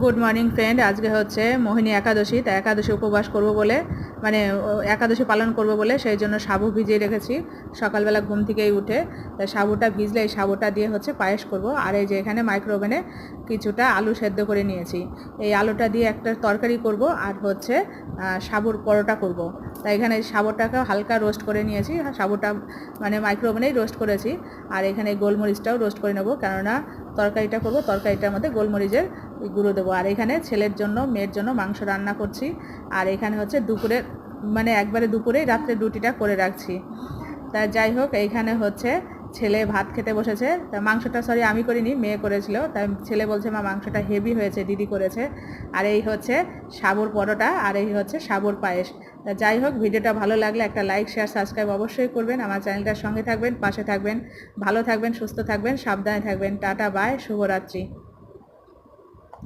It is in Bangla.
Good morning friend. আজকে হচ্ছে মোহিনী একাদশী, তাই একাদশী উপবাস করব বলে মানে একাদশী পালন করব বলে সেই জন্য সাবু ভিজিয়ে রেখেছি সকালবেলা ঘুম থেকেই উঠে। তাই সাবুটা ভিজলে এই সাবুটা দিয়ে হচ্ছে পায়েস করব। আর এই যে এখানে মাইক্রোওভেনে কিছুটা আলু সেদ্ধ করে নিয়েছি, এই আলুটা দিয়ে একটা তরকারি করব আর হচ্ছে সাবুর পরোটা করব। তাই এখানে সাবুটাকে হালকা রোস্ট করে নিয়েছি, সাবুটা মানে মাইক্রোওভেনেই রোস্ট করেছি। আর এখানে গোলমরিচটাও রোস্ট করে নেবো, কেননা তরকারিটা করব, তরকারিটার মধ্যে গোলমরিচের গুঁড়ো দেবো। আর এখানে ছেলের জন্য মেয়ের জন্য মাংস রান্না করছি। আর এখানে হচ্ছে দুপুরের মানে একবারে দুপুরেই রাত্রে রুটিটা করে রাখছি। তা যাই হোক, এইখানে হচ্ছে ছেলে ভাত খেতে বসেছে। তা মাংসটা আমি করিনি, মেয়ে করেছিল। তাই ছেলে বলছে মা মাংসটা হেভি হয়েছে, দিদি করেছে। আর এই হচ্ছে সাবুর পরোটা, আর এই হচ্ছে সাবুর পায়েস। তা যাই হোক, ভিডিওটা ভালো লাগলে একটা লাইক, শেয়ার, সাবস্ক্রাইব অবশ্যই করবেন। আমার চ্যানেলটার সঙ্গে থাকবেন, পাশে থাকবেন। ভালো থাকবেন, সুস্থ থাকবেন, সাবধানে থাকবেন। টাটা, বাই, শুভরাত্রি।